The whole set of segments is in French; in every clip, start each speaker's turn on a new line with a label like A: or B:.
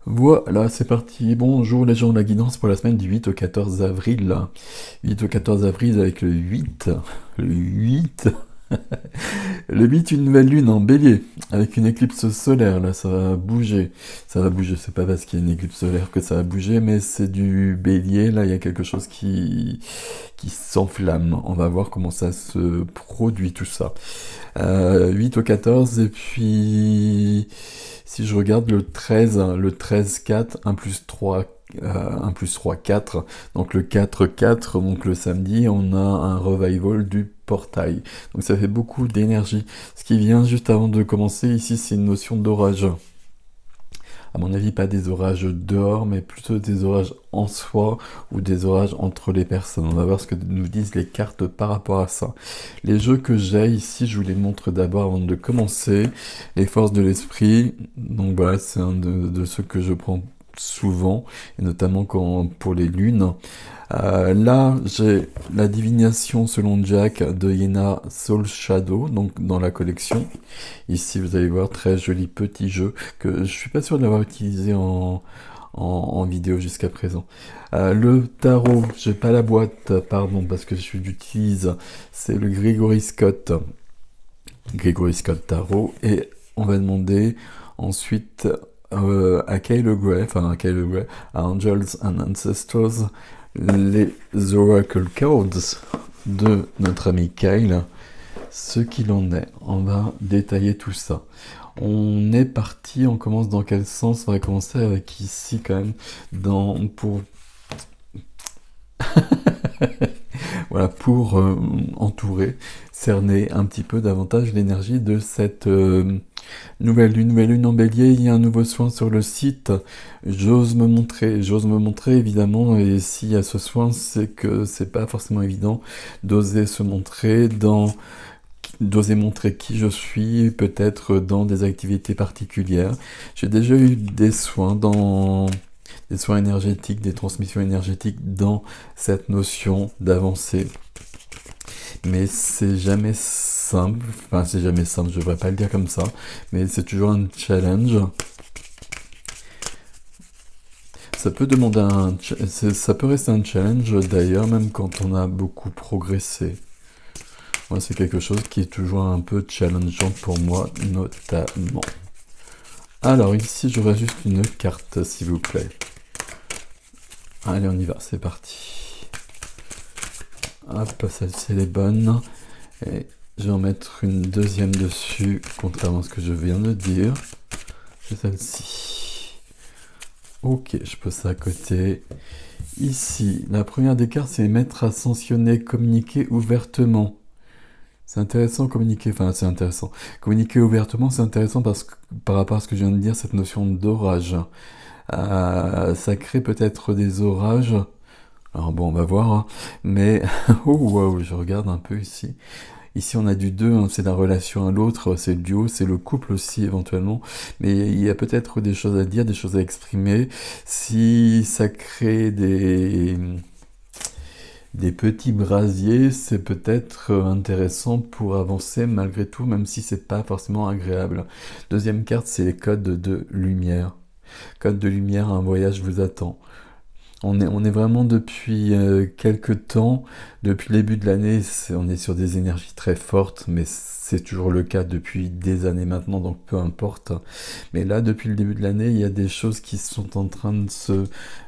A: Voilà, c'est parti. Bonjour les gens de la guidance pour la semaine du 8 au 14 avril. 8 au 14 avril avec le 8. Le 8. Le 8, une nouvelle lune en bélier. Avec une éclipse solaire, là, ça va bouger. Ça va bouger, c'est pas parce qu'il y a une éclipse solaire que ça va bouger, mais c'est du bélier. Là, il y a quelque chose qui s'enflamme. On va voir comment ça se produit tout ça. 8 au 14, et puis si je regarde le 13 4, 1 plus 3, 1 plus 3, 4, donc le 4 4, donc le samedi, on a un revival du portail. Donc ça fait beaucoup d'énergie. Ce qui vient juste avant de commencer ici, c'est une notion d'orage. À mon avis, pas des orages dehors, mais plutôt des orages en soi ou des orages entre les personnes. On va voir ce que nous disent les cartes par rapport à ça. Les jeux que j'ai ici, je vous les montre d'abord avant de commencer. Les forces de l'esprit, donc voilà, c'est un de ceux que je prends souvent, et notamment pour les lunes. Là, j'ai la divination selon Jack de Yena Soul Shadow, donc dans la collection. Ici, vous allez voir, très joli petit jeu que je suis pas sûr de l'avoir utilisé en vidéo jusqu'à présent. Le tarot, j'ai pas la boîte, pardon, parce que j'utilise, c'est le Gregory Scott. Gregory Scott Tarot. Et on va demander ensuite à Kyle Gray, enfin à Kyle Gray, à Angels and Ancestors, les Oracle Cards de notre ami Kyle, ce qu'il en est. On va détailler tout ça. On est parti, on commence dans quel sens? On va commencer avec ici quand même, pour voilà, pour entourer, cerner un petit peu davantage l'énergie de cette nouvelle lune en bélier. Il y a un nouveau soin sur le site. J'ose me montrer évidemment, et s'il y a ce soin, c'est que c'est pas forcément évident d'oser se montrer d'oser montrer qui je suis, peut-être dans des activités particulières. J'ai déjà eu des soins énergétiques, des transmissions énergétiques dans cette notion d'avancée. Mais c'est jamais simple, enfin c'est jamais simple, je devrais pas le dire comme ça, mais c'est toujours un challenge. Ça peut demander ça peut rester un challenge d'ailleurs, même quand on a beaucoup progressé. Moi, c'est quelque chose qui est toujours un peu challengeant pour moi, notamment. Alors ici, j'aurais juste une carte, s'il vous plaît. Allez, on y va, c'est parti. Hop, celle-ci, elle est bonne. Et je vais en mettre une deuxième dessus, contrairement à ce que je viens de dire. C'est celle-ci. Ok, je pose ça à côté. Ici, la première des cartes, c'est mettre ascensionné, communiquer ouvertement. C'est intéressant communiquer, enfin c'est intéressant. Communiquer ouvertement, c'est intéressant parce que par rapport à ce que je viens de dire, cette notion d'orage. Ça crée peut-être des orages. Alors bon, on va voir, hein. Mais oh wow, je regarde un peu ici. Ici, on a du 2, hein, c'est la relation à l'autre, c'est le duo, c'est le couple aussi éventuellement. Mais il y a peut-être des choses à dire, des choses à exprimer. Si ça crée des petits brasiers, c'est peut-être intéressant pour avancer malgré tout, même si c'est pas forcément agréable. Deuxième carte, c'est les codes de lumière. Code de lumière, un voyage vous attend. On est vraiment depuis quelques temps, depuis le début de l'année, on est sur des énergies très fortes, mais c'est toujours le cas depuis des années maintenant, donc peu importe. Mais là, depuis le début de l'année, il y a des choses qui sont en train de se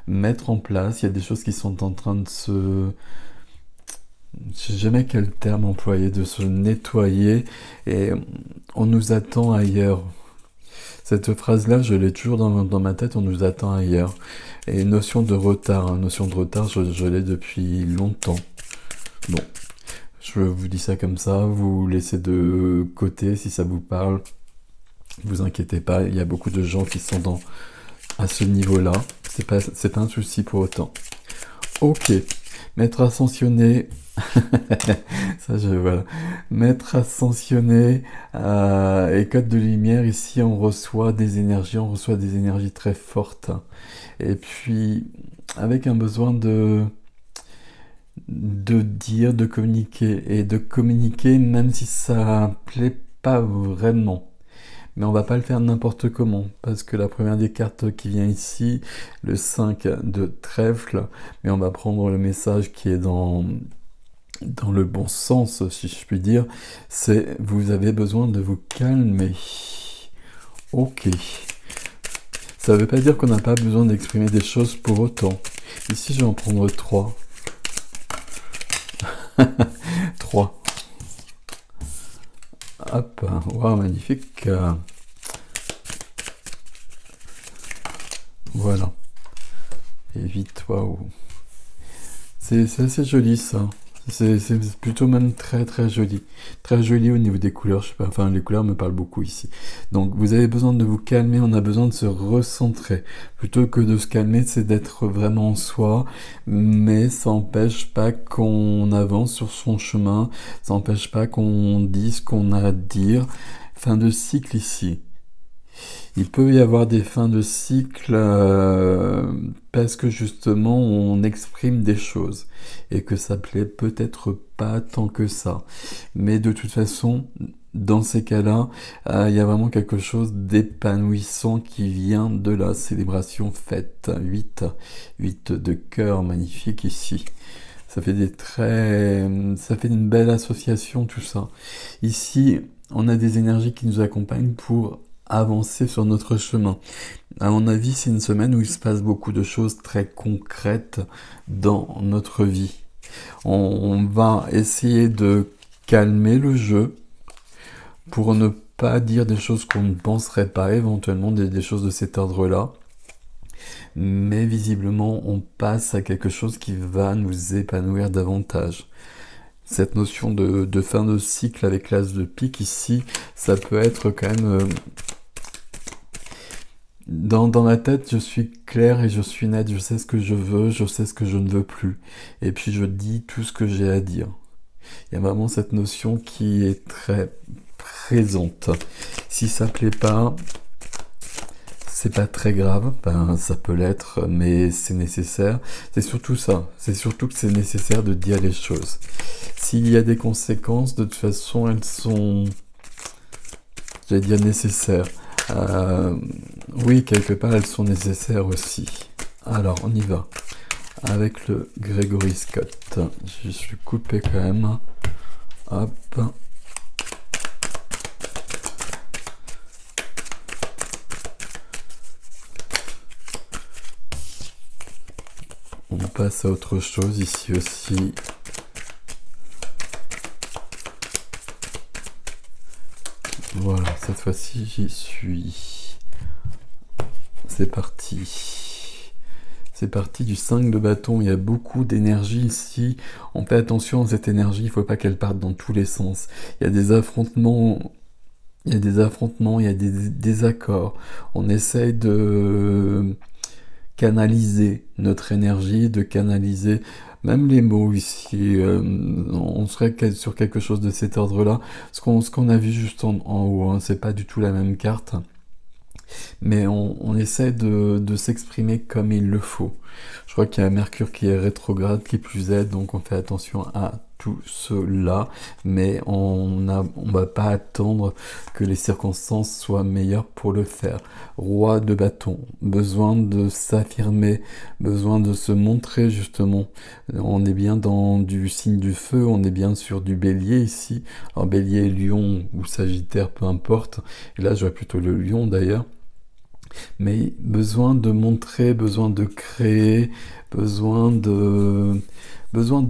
A: mettre en place, il y a des choses qui sont en train de se... Je sais jamais quel terme employer, de se nettoyer, et on nous attend ailleurs. Cette phrase-là, je l'ai toujours dans ma tête, on nous attend ailleurs. Et notion de retard, hein, notion de retard, je l'ai depuis longtemps. Bon, je vous dis ça comme ça, vous laissez de côté si ça vous parle. Vous inquiétez pas, il y a beaucoup de gens qui sont à ce niveau-là. C'est pas un souci pour autant. Ok, maître ascensionné. Ça, voilà. Maître ascensionné et code de lumière. Ici, on reçoit des énergies très fortes. Et puis, avec un besoin de dire, de communiquer. Et de communiquer même si ça plaît pas vraiment. mais on va pas le faire n'importe comment, parce que la première des cartes qui vient ici, le 5 de trèfle, mais on va prendre le message qui est dans le bon sens, si je puis dire, c'est vous avez besoin de vous calmer. Ok. Ça veut pas dire qu'on n'a pas besoin d'exprimer des choses pour autant. Ici, je vais en prendre 3. 3. Hop, waouh, magnifique. Voilà. Et vite, waouh. C'est assez joli ça. C'est plutôt même très très joli. Très joli au niveau des couleurs. Je sais pas, enfin, les couleurs me parlent beaucoup ici. Donc, vous avez besoin de vous calmer. On a besoin de se recentrer. Plutôt que de se calmer, c'est d'être vraiment en soi. Mais ça n'empêche pas qu'on avance sur son chemin. Ça n'empêche pas qu'on dise ce qu'on a à dire. Fin de cycle ici. Il peut y avoir des fins de cycle parce que justement on exprime des choses et que ça plaît peut-être pas tant que ça. Mais de toute façon, dans ces cas-là, il y a vraiment quelque chose d'épanouissant qui vient de la célébration faite. 8, 8 de cœur, magnifique ici. Ça fait ça fait une belle association tout ça. Ici, on a des énergies qui nous accompagnent pour avancer sur notre chemin. À mon avis, c'est une semaine où il se passe beaucoup de choses très concrètes dans notre vie. On va essayer de calmer le jeu pour ne pas dire des choses qu'on ne penserait pas, éventuellement des choses de cet ordre-là. Mais visiblement, on passe à quelque chose qui va nous épanouir davantage. Cette notion de fin de cycle avec l'as de pique ici, ça peut être quand même... Dans ma tête, je suis clair et je suis net, je sais ce que je veux, je sais ce que je ne veux plus. Et puis je dis tout ce que j'ai à dire. Il y a vraiment cette notion qui est très présente. Si ça plaît pas, c'est pas très grave, ben, ça peut l'être, mais c'est nécessaire. C'est surtout ça, c'est surtout que c'est nécessaire de dire les choses. S'il y a des conséquences, de toute façon, elles sont, j'allais dire, nécessaires. Oui, quelque part, elles sont nécessaires aussi. Alors, on y va. Avec le Gregory Scott. Je suis coupé quand même. Hop. On passe à autre chose ici aussi. Voilà, cette fois-ci, j'y suis. C'est parti. C'est parti du 5 de bâton. Il y a beaucoup d'énergie ici. On fait attention à cette énergie. Il ne faut pas qu'elle parte dans tous les sens. Il y a des affrontements. Il y a des affrontements. Il y a des désaccords. On essaye de canaliser notre énergie, de canaliser même les mots ici. On serait sur quelque chose de cet ordre-là. Ce qu'on a vu juste en haut, hein, c'est pas du tout la même carte. Mais on essaie de s'exprimer comme il le faut. Je crois qu'il y a Mercure qui est rétrograde, qui plus est, donc on fait attention à tout cela, mais on va pas attendre que les circonstances soient meilleures pour le faire. Roi de bâton, besoin de s'affirmer, besoin de se montrer justement. On est bien dans du signe du feu, on est bien sur du bélier ici. Alors bélier, lion ou sagittaire, peu importe. Et là je vois plutôt le lion d'ailleurs. Mais besoin de montrer, besoin de créer, besoin de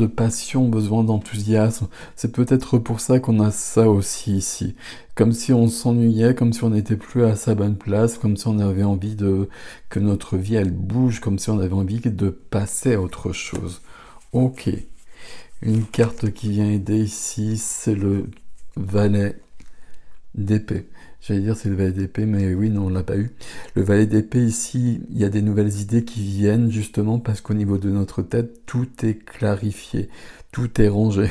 A: passion, besoin d'enthousiasme. C'est peut-être pour ça qu'on a ça aussi ici. Comme si on s'ennuyait, comme si on n'était plus à sa bonne place, comme si on avait envie que notre vie elle bouge, comme si on avait envie de passer à autre chose. Ok. Une carte qui vient aider ici, c'est le valet d'épée. J'allais dire c'est le valet d'épée, mais oui, non, on l'a pas eu. Le valet d'épée ici, il y a des nouvelles idées qui viennent justement parce qu'au niveau de notre tête, tout est clarifié, tout est rangé.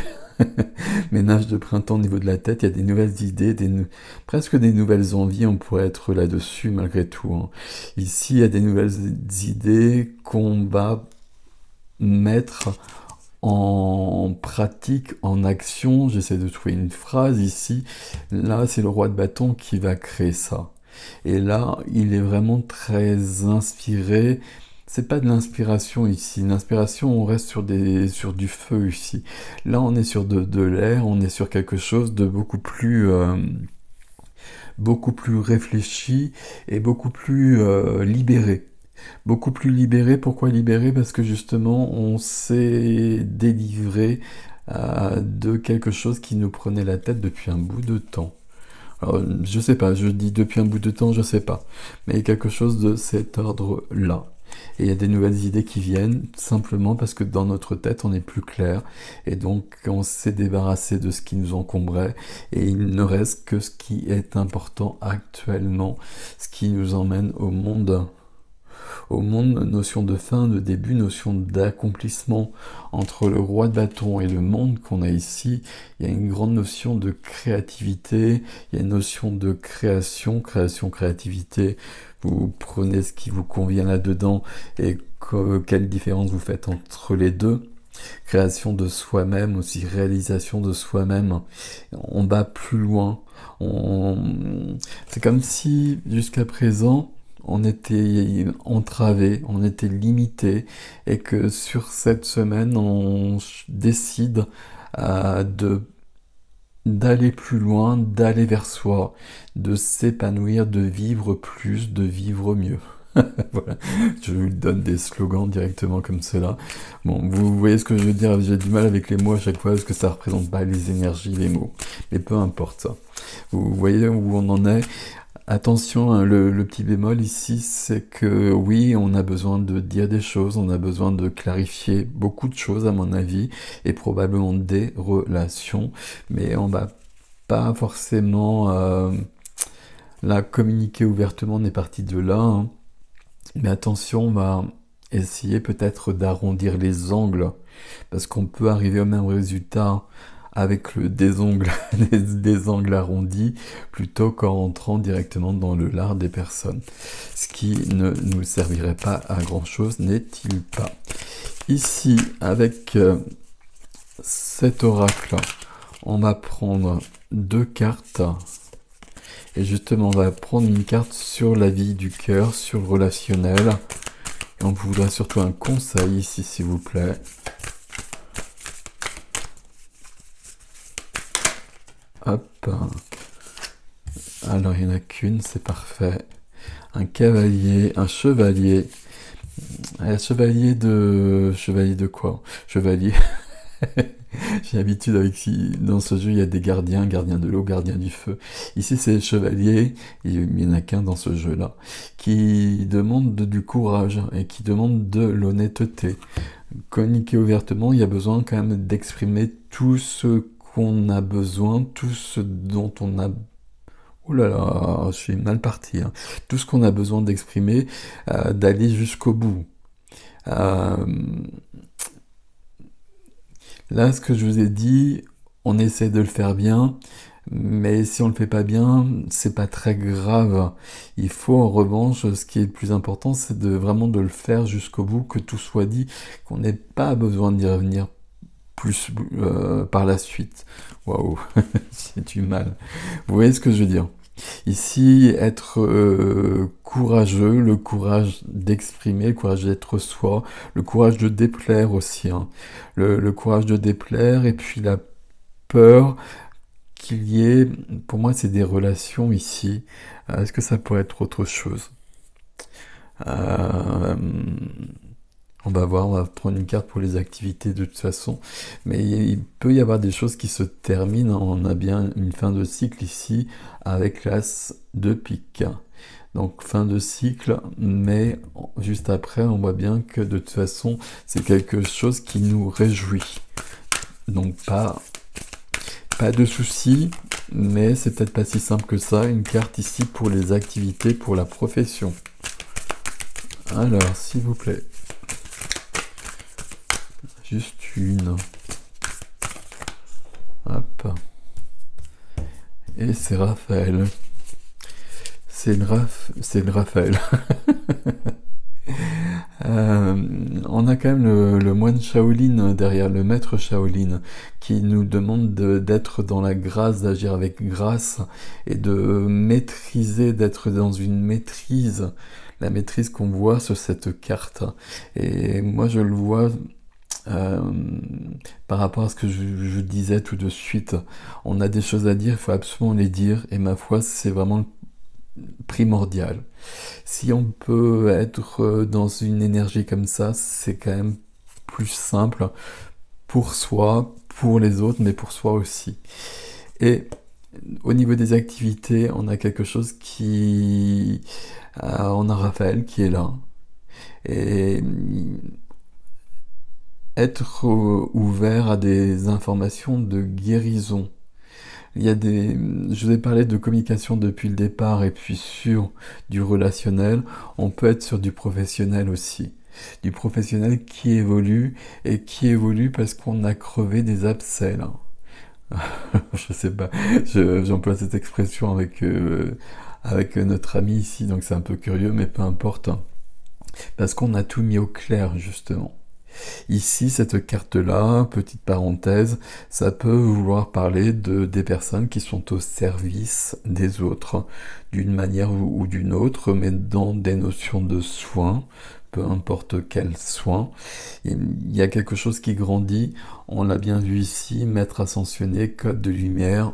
A: Ménage de printemps au niveau de la tête, il y a des nouvelles idées, presque des nouvelles envies, on pourrait être là-dessus malgré tout, hein. Ici, il y a des nouvelles idées qu'on va mettre en pratique, en action. J'essaie de trouver une phrase ici. Là, c'est le roi de bâton qui va créer ça. Et là, il est vraiment très inspiré. C'est pas de l'inspiration ici. L'inspiration, on reste sur du feu ici. Là, on est sur de l'air, on est sur quelque chose de beaucoup plus réfléchi et beaucoup plus libéré. Beaucoup plus libéré. Pourquoi libéré? Parce que justement, on s'est délivré de quelque chose qui nous prenait la tête depuis un bout de temps. Alors, je sais pas, je dis depuis un bout de temps, je sais pas. Mais quelque chose de cet ordre-là. Et il y a des nouvelles idées qui viennent simplement parce que dans notre tête, on est plus clair. Et donc, on s'est débarrassé de ce qui nous encombrait. Et il ne reste que ce qui est important actuellement, ce qui nous emmène au monde. Au monde, notion de fin, de début, notion d'accomplissement. Entre le roi de bâton et le monde qu'on a ici, il y a une grande notion de créativité, il y a une notion de création, créativité. Vous prenez ce qui vous convient là-dedans et quelle différence vous faites entre les deux. Création de soi-même, aussi réalisation de soi-même. On va plus loin. C'est comme si, jusqu'à présent, on était entravé, on était limité, et que sur cette semaine, on décide d'aller plus loin, d'aller vers soi, de s'épanouir, de vivre plus, de vivre mieux. Voilà, je vous donne des slogans directement comme cela. Bon, vous voyez ce que je veux dire, j'ai du mal avec les mots à chaque fois parce que ça représente pas les énergies, les mots. Mais peu importe ça. Vous voyez où on en est. Attention, hein, le petit bémol ici, c'est que oui, on a besoin de dire des choses, on a besoin de clarifier beaucoup de choses à mon avis, et probablement des relations, mais on va pas forcément la communiquer ouvertement, on est parti de là, hein. Mais attention, on va essayer peut-être d'arrondir les angles, parce qu'on peut arriver au même résultat avec des ongles, des angles arrondis, plutôt qu'en rentrant directement dans le lard des personnes. Ce qui ne nous servirait pas à grand chose, n'est-il pas? Ici, avec cet oracle, on va prendre 2 cartes. Et justement, on va prendre une carte sur la vie du cœur, sur le relationnel. Et on voudrait surtout un conseil ici, s'il vous plaît. Hop. Alors, il n'y en a qu'une, c'est parfait. Un cavalier, un chevalier. Chevalier de quoi? Chevalier. J'ai l'habitude dans ce jeu, il y a des gardiens de l'eau, gardiens du feu. Ici, c'est chevalier, il n'y en a qu'un dans ce jeu-là, qui demande du courage et qui demande de l'honnêteté. Communiquer ouvertement, il y a besoin quand même d'exprimer tout ce qu'on a besoin, tout ce dont on a... Oh là là, je suis mal parti, hein. Tout ce qu'on a besoin d'exprimer, d'aller jusqu'au bout. Là, ce que je vous ai dit, on essaie de le faire bien, mais si on le fait pas bien, c'est pas très grave. Il faut en revanche, ce qui est le plus important, c'est vraiment de le faire jusqu'au bout, que tout soit dit, qu'on n'ait pas besoin d'y revenir plus par la suite. Waouh, j'ai du mal. Vous voyez ce que je veux dire? Ici, être courageux, le courage d'exprimer, le courage d'être soi, le courage de déplaire aussi, hein. Le courage de déplaire, et puis la peur qu'il y ait, pour moi c'est des relations ici. Est-ce que ça pourrait être autre chose? On va voir, on va prendre une carte pour les activités de toute façon, mais il peut y avoir des choses qui se terminent. On a bien une fin de cycle ici avec l'as de pique. Donc fin de cycle, mais juste après on voit bien que de toute façon c'est quelque chose qui nous réjouit. Donc pas de soucis, mais c'est peut-être pas si simple que ça. Une carte ici pour les activités, pour la profession. Alors s'il vous plaît. Juste une. Hop. Et c'est Raphaël. C'est le Raphaël. on a quand même le moine Shaolin derrière, le maître Shaolin, qui nous demande d'être dans la grâce, d'agir avec grâce et de maîtriser, d'être dans une maîtrise, la maîtrise qu'on voit sur cette carte. Et moi je le vois euh, par rapport à ce que je disais tout de suite. On a des choses à dire, il faut absolument les dire, et ma foi, c'est vraiment primordial. Si on peut être dans une énergie comme ça, c'est quand même plus simple pour soi, pour les autres, mais pour soi aussi. Et au niveau des activités, on a quelque chose qui... on a Raphaël qui est là. Et être ouvert à des informations de guérison. Il y a des, je vous ai parlé de communication depuis le départ et puis sur du relationnel, on peut être sur du professionnel aussi. Du professionnel qui évolue et qui évolue parce qu'on a crevé des abcès là. Je sais pas, j'emploie cette expression avec notre ami ici, donc c'est un peu curieux, mais peu importe. Parce qu'on a tout mis au clair justement. Ici, cette carte-là, petite parenthèse, ça peut vouloir parler des personnes qui sont au service des autres, d'une manière ou d'une autre, mais dans des notions de soins, peu importe quel soin. Il y a quelque chose qui grandit, on l'a bien vu ici, maître ascensionné, code de lumière,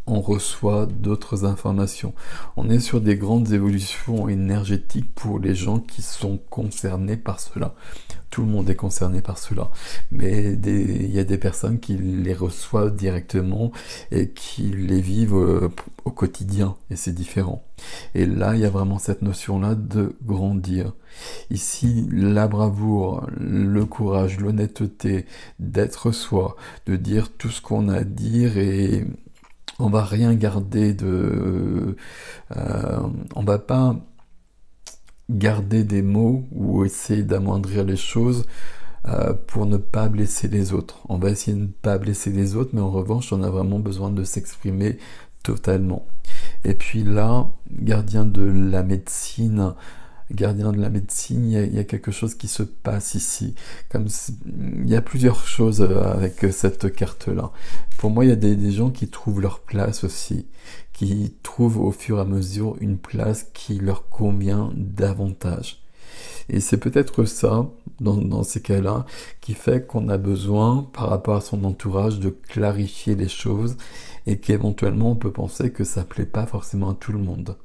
A: on reçoit d'autres informations. On est sur des grandes évolutions énergétiques pour les gens qui sont concernés par cela. Tout le monde est concerné par cela, mais il y a des personnes qui les reçoivent directement et qui les vivent au quotidien, et c'est différent. Et là, il y a vraiment cette notion-là de grandir. Ici, la bravoure, le courage, l'honnêteté, d'être soi, de dire tout ce qu'on a à dire et on va rien garder on va pas garder des mots ou essayer d'amoindrir les choses pour ne pas blesser les autres. On va essayer de ne pas blesser les autres, mais en revanche, on a vraiment besoin de s'exprimer totalement. Et puis là, gardien de la médecine, il y a quelque chose qui se passe ici. Il y a plusieurs choses avec cette carte-là. Pour moi, il y a des gens qui trouvent leur place aussi, qui trouvent au fur et à mesure une place qui leur convient davantage. Et c'est peut-être ça, dans ces cas-là, qui fait qu'on a besoin, par rapport à son entourage, de clarifier les choses et qu'éventuellement on peut penser que ça plaît pas forcément à tout le monde.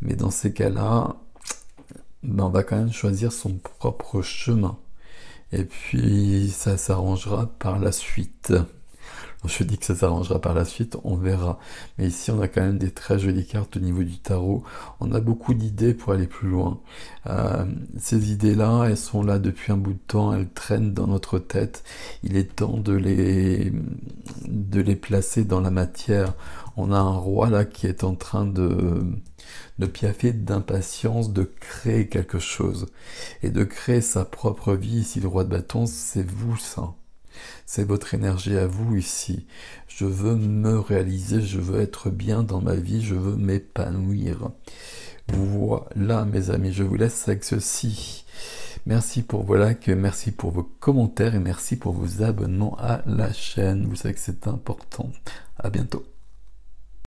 A: Mais dans ces cas-là, ben on va quand même choisir son propre chemin. Et puis ça s'arrangera par la suite. Je dis que ça s'arrangera par la suite, on verra. Mais ici, on a quand même des très jolies cartes au niveau du tarot. On a beaucoup d'idées pour aller plus loin. Ces idées-là, elles sont là depuis un bout de temps, elles traînent dans notre tête. Il est temps de les placer dans la matière. On a un roi là qui est en train de piaffer d'impatience, de créer quelque chose. Et de créer sa propre vie. Ici, le roi de bâton, c'est vous ça. C'est votre énergie à vous ici. Je veux me réaliser, je veux être bien dans ma vie, je veux m'épanouir. Voilà mes amis, je vous laisse avec ceci. Merci pour vos likes, merci pour vos commentaires et merci pour vos abonnements à la chaîne. Vous savez que c'est important. À bientôt.